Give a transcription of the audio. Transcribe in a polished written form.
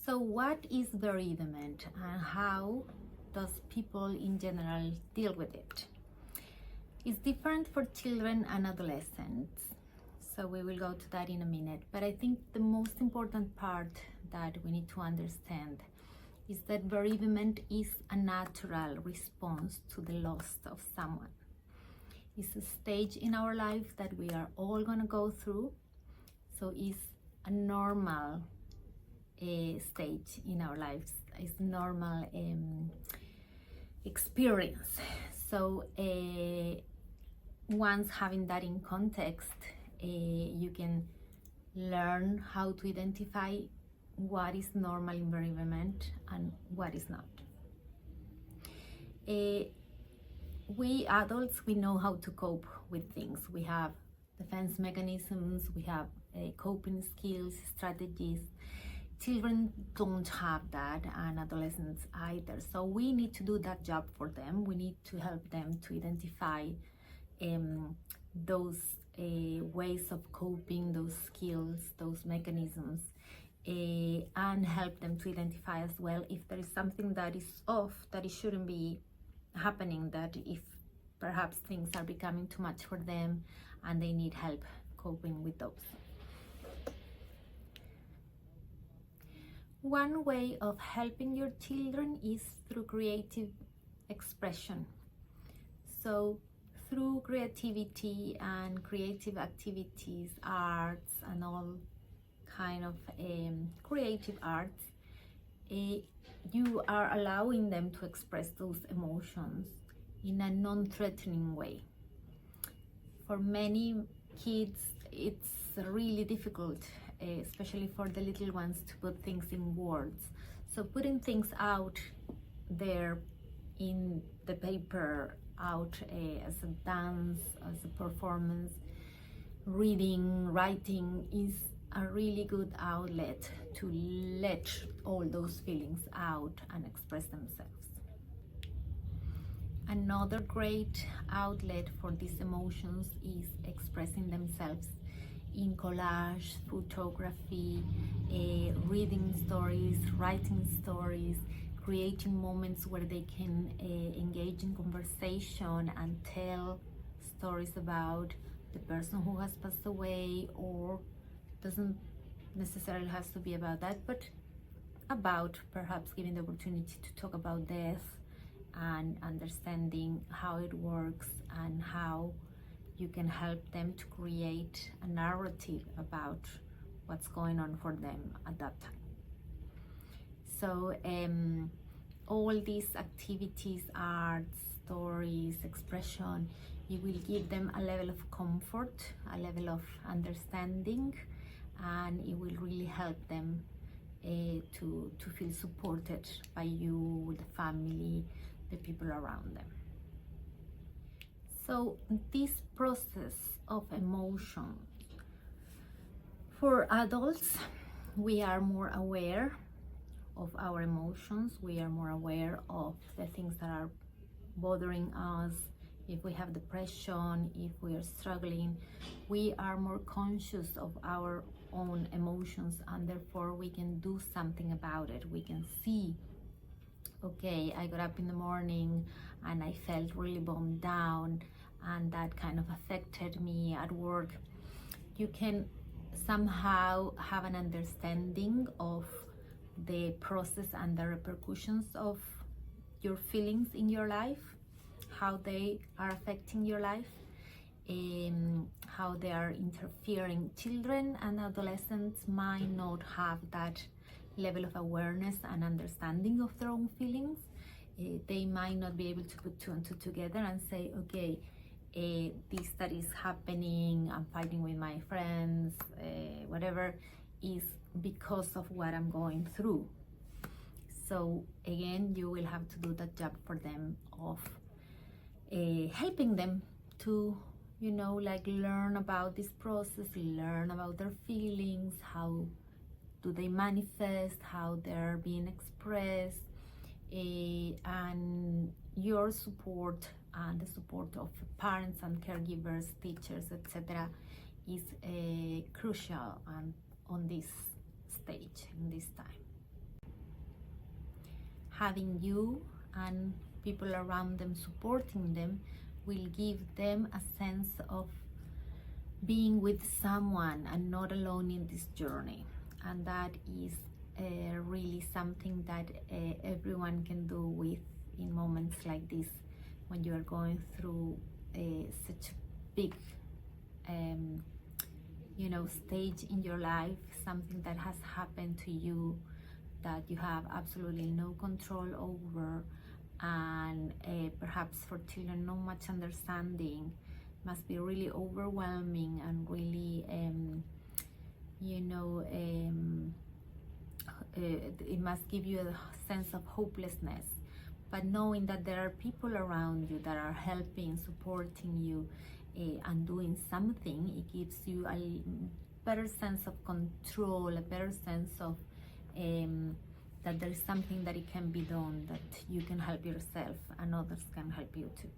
So what is bereavement and how does people in general deal with it? It's different for children and adolescents, so we will go to that in a minute. But I think the most important part that we need to understand is that bereavement is a natural response to the loss of someone. It's a stage in our life that we are all gonna go through, so it's a normal stage in our lives. It's normal experience. So once having that in context, you can learn how to identify what is normal in bereavement and what is not. We adults, we know how to cope with things. We have defense mechanisms, we have coping skills, strategies. Children don't have that, and adolescents either. So we need to do that job for them. We need to help them to identify those ways of coping, those skills, those mechanisms, and help them to identify as well if there is something that is off, that it shouldn't be happening, that if perhaps things are becoming too much for them and they need help coping with those. One way of helping your children is through creative expression. So through creativity and creative activities, arts and all kind of creative arts, you are allowing them to express those emotions in a non-threatening way. For many kids, it's really difficult, especially for the little ones, to put things in words. So putting things out there in the paper, out as a dance, as a performance, reading, writing is a really good outlet to let all those feelings out and express themselves. Another great outlet for these emotions is expressing themselves in collage, photography, reading stories, writing stories, creating moments where they can engage in conversation and tell stories about the person who has passed away, or doesn't necessarily has to be about that, but about perhaps giving the opportunity to talk about death and understanding how it works and how you can help them to create a narrative about what's going on for them at that time. So all these activities, arts, stories, expression, you will give them a level of comfort, a level of understanding, and it will really help them to feel supported by you, the family, the people around them. So this process of emotion, for adults, we are more aware of our emotions. We are more aware of the things that are bothering us. If we have depression, if we are struggling, we are more conscious of our own emotions, and therefore we can do something about it. We can see, okay, I got up in the morning and I felt really bummed down, and that kind of affected me at work. You can somehow have an understanding of the process and the repercussions of your feelings in your life, how they are affecting your life, how they are interfering. Children and adolescents might not have that level of awareness and understanding of their own feelings. They might not be able to put two and two together and say, okay, this that is happening, I'm fighting with my friends, whatever, is because of what I'm going through. So again, you will have to do that job for them of helping them to, learn about this process, learn about their feelings, how do they manifest, how they're being expressed, and your support and the support of parents and caregivers, teachers, etc. is crucial on this stage, in this time. having you and people around them supporting them will give them a sense of being with someone and not alone in this journey. And that is really something that everyone can do with in moments like this, when you are going through such a big stage in your life, something that has happened to you that you have absolutely no control over, and perhaps for children not much understanding. Must be really overwhelming and really it must give you a sense of hopelessness. But knowing that there are people around you that are helping, supporting you, and doing something, it gives you a better sense of control, a better sense of that there is something that it can be done, that you can help yourself and others can help you too.